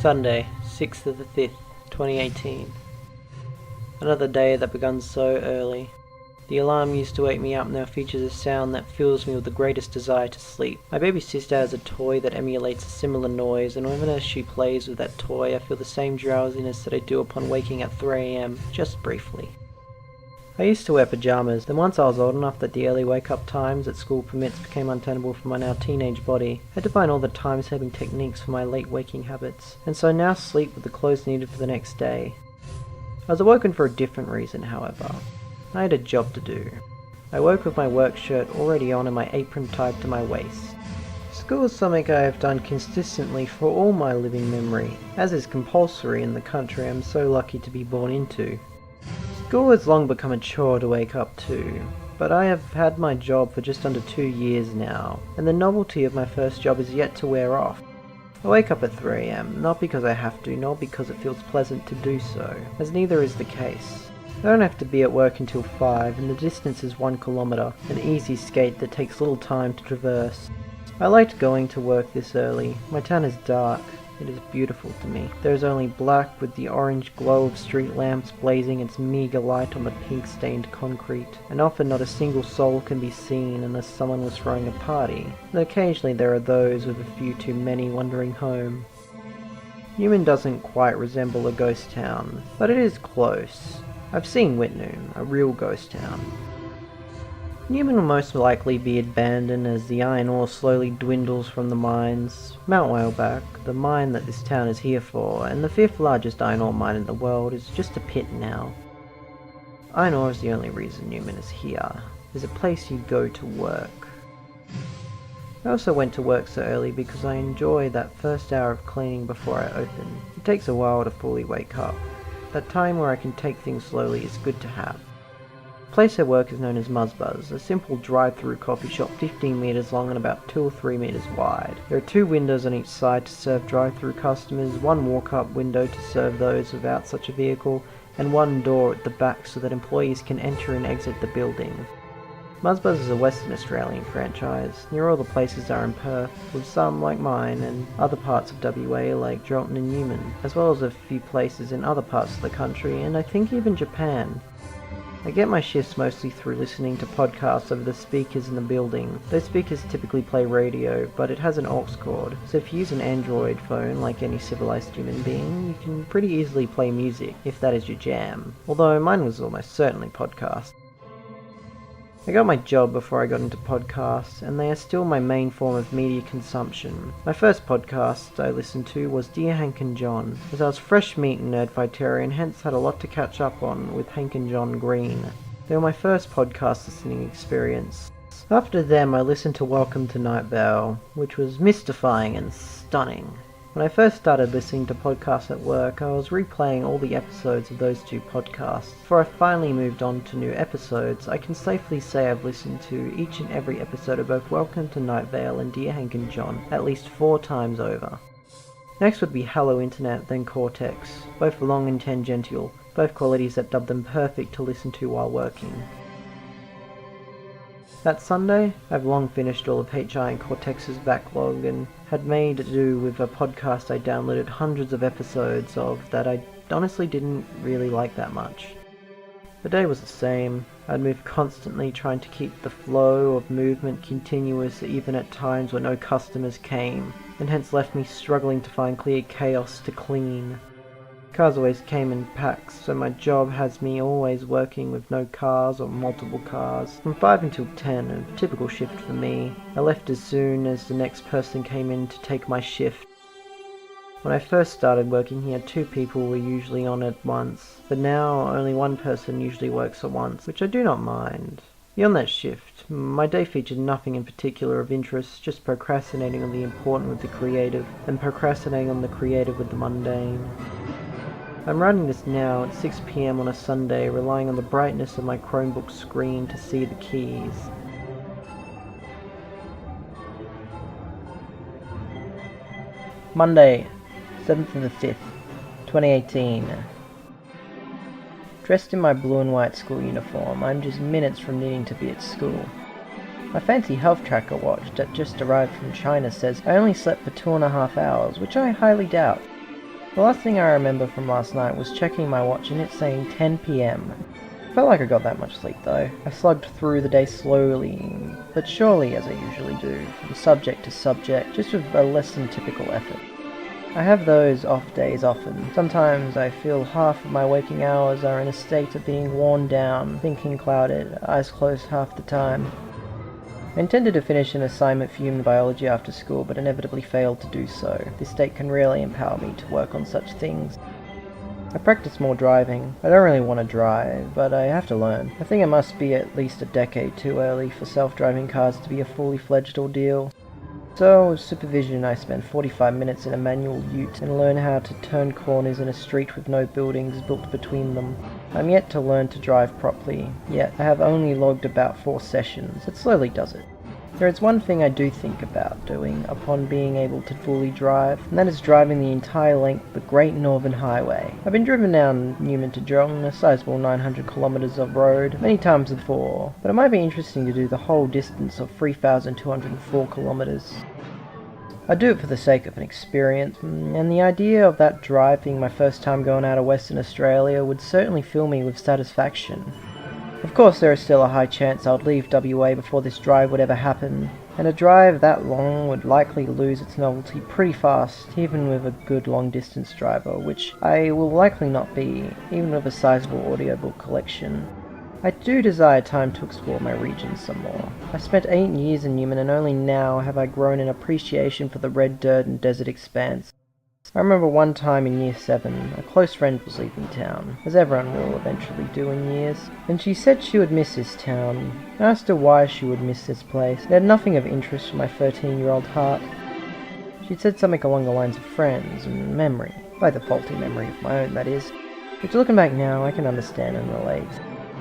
Sunday, 6th of the 5th, 2018. Another day that begun so early. The alarm used to wake me up now features a sound that fills me with the greatest desire to sleep. My baby sister has a toy that emulates a similar noise, and whenever she plays with that toy I feel the same drowsiness that I do upon waking at 3 AM, just briefly. I used to wear pyjamas, then once I was old enough that the early wake-up times that school permits became untenable for my now teenage body, I had to find all the time-saving techniques for my late waking habits, and so I now sleep with the clothes needed for the next day. I was awoken for a different reason, however. I had a job to do. I woke with my work shirt already on and my apron tied to my waist. School is something I have done consistently for all my living memory, as is compulsory in the country I'm so lucky to be born into. School has long become a chore to wake up to, but I have had my job for just under 2 years now, and the novelty of my first job is yet to wear off. I wake up at 3 AM, not because I have to, nor because it feels pleasant to do so, as neither is the case. I don't have to be at work until 5, and the distance is 1 kilometre, an easy skate that takes little time to traverse. I liked going to work this early. My town is dark. It is beautiful to me. There is only black with the orange glow of street lamps blazing its meagre light on the pink-stained concrete, and often not a single soul can be seen unless someone was throwing a party, and occasionally there are those with a few too many wandering home. Newman doesn't quite resemble a ghost town, but it is close. I've seen Whitnoon, a real ghost town. Newman will most likely be abandoned as the iron ore slowly dwindles from the mines. Mount Whaleback, the mine that this town is here for, and the 5th largest iron ore mine in the world, is just a pit now. Iron ore is the only reason Newman is here. It's a place you go to work. I also went to work so early because I enjoy that first hour of cleaning before I open. It takes a while to fully wake up. That time where I can take things slowly is good to have. The place I work is known as Muzbuzz, a simple drive-through coffee shop 15 metres long and about 2 or 3 metres wide. There are 2 windows on each side to serve drive-through customers, 1 walk-up window to serve those without such a vehicle, and 1 door at the back so that employees can enter and exit the building. Muzbuzz is a Western Australian franchise. Near all the places are in Perth, with some like mine and other parts of WA like Drelton and Newman, as well as a few places in other parts of the country and I think even Japan. I get my shifts mostly through listening to podcasts over the speakers in the building. Those speakers typically play radio, but it has an aux cord, so if you use an Android phone like any civilized human being, you can pretty easily play music, if that is your jam. Although mine was almost certainly podcasts. I got my job before I got into podcasts, and they are still my main form of media consumption. My first podcast I listened to was Dear Hank and John, as I was fresh meat and nerdfightarian, hence had a lot to catch up on with Hank and John Green. They were my first podcast listening experience. After them I listened to Welcome to Night Vale, which was mystifying and stunning. When I first started listening to podcasts at work, I was replaying all the episodes of those 2 podcasts. Before I finally moved on to new episodes, I can safely say I've listened to each and every episode of both Welcome to Night Vale and Dear Hank and John at least 4 times over. Next would be Hello Internet, then Cortex, both long and tangential, both qualities that dub them perfect to listen to while working. That Sunday, I've long finished all of HI and Cortex's backlog and had made do with a podcast I downloaded hundreds of episodes of that I honestly didn't really like that much. The day was the same. I'd move constantly trying to keep the flow of movement continuous even at times when no customers came, and hence left me struggling to find clear chaos to clean. Cars always came in packs, so my job has me always working with no cars or multiple cars. From 5 until 10, a typical shift for me. I left as soon as the next person came in to take my shift. When I first started working here, 2 people were usually on at once, but now only 1 person usually works at once, which I do not mind. Beyond that shift, my day featured nothing in particular of interest, just procrastinating on the important with the creative, and procrastinating on the creative with the mundane. I'm writing this now at 6 PM on a Sunday, relying on the brightness of my Chromebook screen to see the keys. Monday, 7th of the 5th, 2018. Dressed in my blue and white school uniform, I'm just minutes from needing to be at school. My fancy health tracker watch that just arrived from China says I only slept for 2.5 hours, which I highly doubt. The last thing I remember from last night was checking my watch and it saying 10 PM. Felt like I got that much sleep though. I slugged through the day slowly, but surely as I usually do, from subject to subject, just with a less than typical effort. I have those off days often. Sometimes I feel half of my waking hours are in a state of being worn down, thinking clouded, eyes closed half the time. I intended to finish an assignment for human biology after school, but inevitably failed to do so. This state can really empower me to work on such things. I practice more driving. I don't really want to drive, but I have to learn. I think it must be at least a decade too early for self-driving cars to be a fully fledged ordeal. So, with supervision, I spend 45 minutes in a manual ute and learn how to turn corners in a street with no buildings built between them. I'm yet to learn to drive properly, yet I have only logged about 4 sessions. It slowly does it. There is one thing I do think about doing upon being able to fully drive, and that is driving the entire length of the Great Northern Highway. I've been driven down Newman to Jong, a sizable 900 kilometers of road, many times before, but it might be interesting to do the whole distance of 3,204 kilometers. I do it for the sake of an experience, and the idea of that drive being my first time going out of Western Australia would certainly fill me with satisfaction. Of course, there is still a high chance I would leave WA before this drive would ever happen, and a drive that long would likely lose its novelty pretty fast, even with a good long-distance driver, which I will likely not be, even with a sizable audiobook collection. I do desire time to explore my region some more. I spent 8 years in Newman, and only now have I grown an appreciation for the red dirt and desert expanse. I remember one time in year 7, a close friend was leaving town, as everyone will eventually do in years, and she said she would miss this town. I asked her why she would miss this place. It had nothing of interest for my 13-year-old heart. She'd said something along the lines of friends and memory, by the faulty memory of my own, that is, which looking back now I can understand and relate.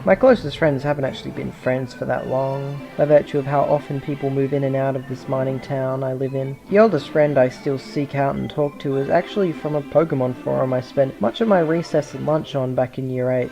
My closest friends haven't actually been friends for that long, by virtue of how often people move in and out of this mining town I live in. The oldest friend I still seek out and talk to is actually from a Pokemon forum I spent much of my recess and lunch on back in year 8.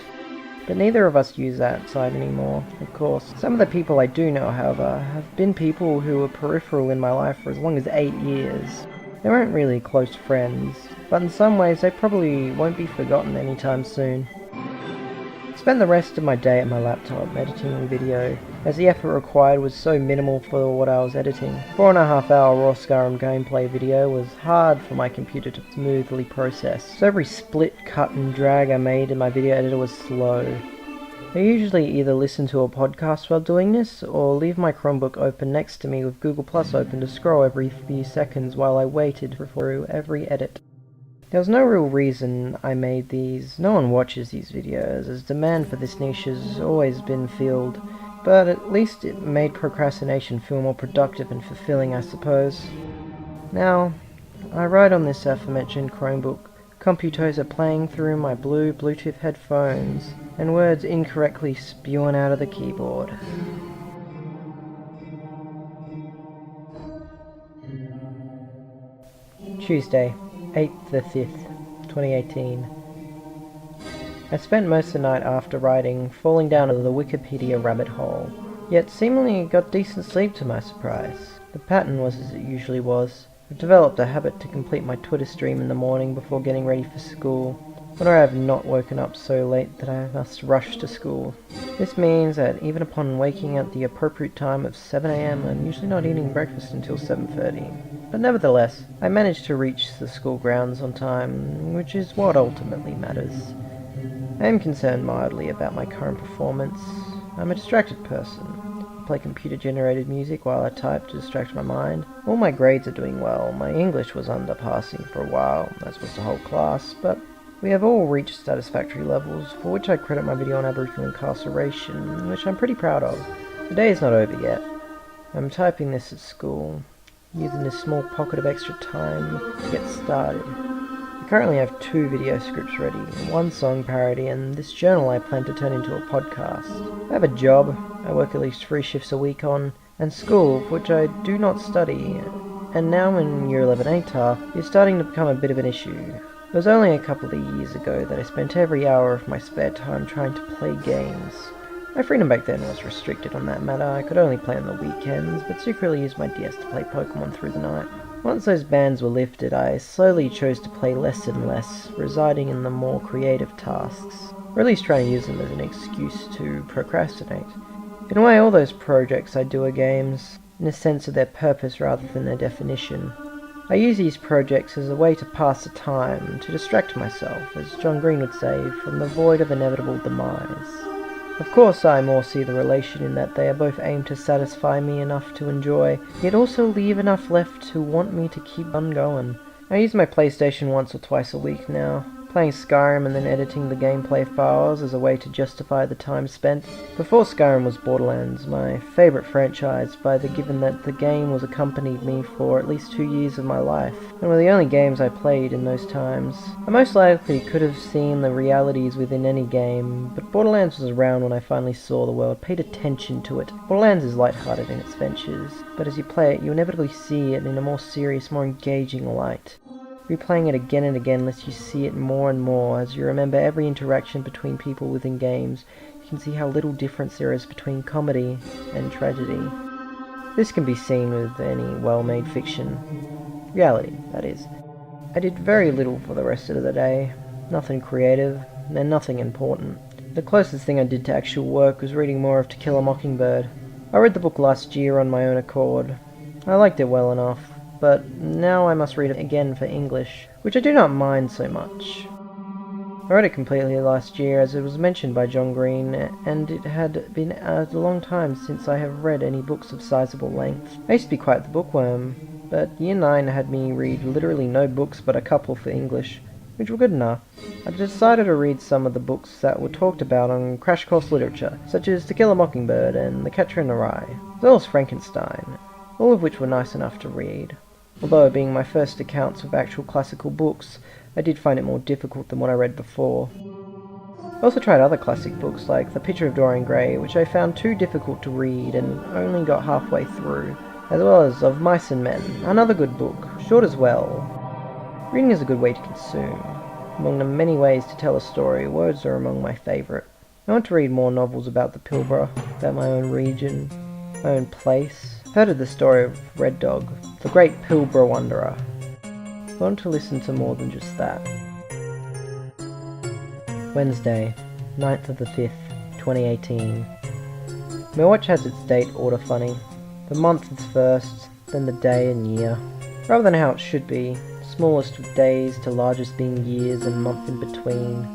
But neither of us use that site anymore, of course. Some of the people I do know, however, have been people who were peripheral in my life for as long as 8 years. They weren't really close friends, but in some ways they probably won't be forgotten anytime soon. I spent the rest of my day at my laptop editing video, as the effort required was so minimal for what I was editing. 4.5 hour raw Skyrim gameplay video was hard for my computer to smoothly process, so every split, cut and drag I made in my video editor was slow. I usually either listen to a podcast while doing this, or leave my Chromebook open next to me with Google Plus open to scroll every few seconds while I waited through every edit. There was no real reason I made these. No one watches these videos, as demand for this niche has always been filled, but at least it made procrastination feel more productive and fulfilling, I suppose. Now, I write on this aforementioned Chromebook. Computers are playing through my blue Bluetooth headphones, and words incorrectly spewing out of the keyboard. Tuesday, 8th the 5th, 2018. I spent most of the night after writing falling down the Wikipedia rabbit hole, yet seemingly got decent sleep to my surprise. The pattern was as it usually was. I've developed a habit to complete my Twitter stream in the morning before getting ready for school, when I have not woken up so late that I must rush to school. This means that even upon waking at the appropriate time of 7 AM, I'm usually not eating breakfast until 7:30. But nevertheless, I managed to reach the school grounds on time, which is what ultimately matters. I am concerned mildly about my current performance. I'm a distracted person. I play computer-generated music while I type to distract my mind. All my grades are doing well. My English was under passing for a while, as was the whole class, but we have all reached satisfactory levels, for which I credit my video on Aboriginal incarceration, which I'm pretty proud of. The day is not over yet. I'm typing this at school, using this small pocket of extra time to get started. I currently have 2 video scripts ready, 1 song parody, and this journal I plan to turn into a podcast. I have a job I work at least 3 shifts a week on, and school, for which I do not study, and now in Year 11 ATAR is starting to become a bit of an issue. It was only a couple of years ago that I spent every hour of my spare time trying to play games. My freedom back then was restricted on that matter. I could only play on the weekends, but secretly used my DS to play Pokemon through the night. Once those bans were lifted, I slowly chose to play less and less, residing in the more creative tasks, or at least trying to use them as an excuse to procrastinate. In a way, all those projects I do are games, in a sense of their purpose rather than their definition. I use these projects as a way to pass the time, to distract myself, as John Green would say, from the void of inevitable demise. Of course, I more see the relation in that they are both aimed to satisfy me enough to enjoy, yet also leave enough left to want me to keep on going. I use my PlayStation once or twice a week now, playing Skyrim and then editing the gameplay files as a way to justify the time spent. Before Skyrim was Borderlands, my favourite franchise, by the given that the game was accompanied me for at least 2 years of my life, and were the only games I played in those times. I most likely could have seen the realities within any game, but Borderlands was around when I finally saw the world, paid attention to it. Borderlands is lighthearted in its ventures, but as you play it, you inevitably see it in a more serious, more engaging light. Replaying it again and again lets you see it more and more as you remember every interaction between people within games. You can see how little difference there is between comedy and tragedy. This can be seen with any well-made fiction. Reality, that is. I did very little for the rest of the day. Nothing creative, and nothing important. The closest thing I did to actual work was reading more of To Kill a Mockingbird. I read the book last year on my own accord. I liked it well enough, but now I must read it again for English, which I do not mind so much. I read it completely last year, as it was mentioned by John Green, and it had been a long time since I have read any books of sizable length. I used to be quite the bookworm, but Year 9 had me read literally no books but a couple for English, which were good enough. I decided to read some of the books that were talked about on Crash Course Literature, such as To Kill a Mockingbird and The Catcher in the Rye, as well as Frankenstein, all of which were nice enough to read. Although, being my first accounts of actual classical books, I did find it more difficult than what I read before. I also tried other classic books like The Picture of Dorian Gray, which I found too difficult to read and only got halfway through, as well as Of Mice and Men, another good book, short as well. Reading is a good way to consume. Among the many ways to tell a story, words are among my favourite. I want to read more novels about the Pilbara, about my own region, my own place. I've heard of the story of Red Dog, the great Pilbara wanderer. I want to listen to more than just that. Wednesday, 9th of the 5th, 2018. My watch has its date order funny. The month is first, then the day and year, rather than how it should be, smallest of days to largest being years and month in between.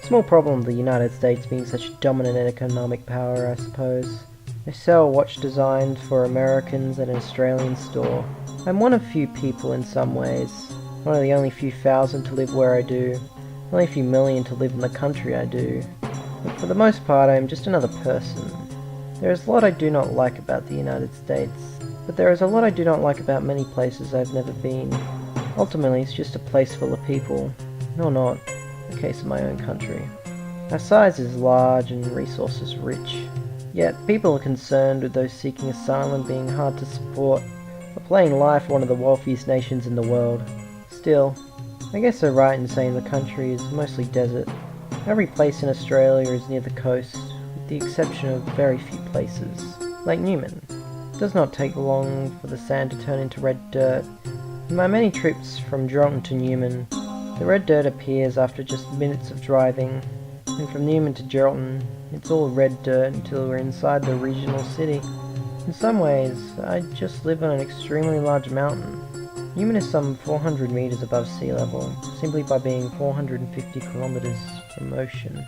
Small problem of the United States being such a dominant economic power, I suppose. They sell a watch designed for Americans at an Australian store. I'm one of few people in some ways, one of the only few thousand to live where I do, only a few million to live in the country I do, but for the most part I am just another person. There is a lot I do not like about the United States, but there is a lot I do not like about many places I've never been. Ultimately it's just a place full of people, nor not, in the case of my own country. Our size is large and resources rich. Yet, people are concerned with those seeking asylum being hard to support, or playing life one of the wealthiest nations in the world. Still, I guess they're right in saying the country is mostly desert. Every place in Australia is near the coast, with the exception of very few places. Like Newman. It does not take long for the sand to turn into red dirt. In my many trips from Geraldton to Newman, the red dirt appears after just minutes of driving, and from Newman to Geraldton, it's all red dirt until we're inside the regional city. In some ways, I just live on an extremely large mountain. Newman is some 400 meters above sea level, simply by being 450 kilometers from ocean.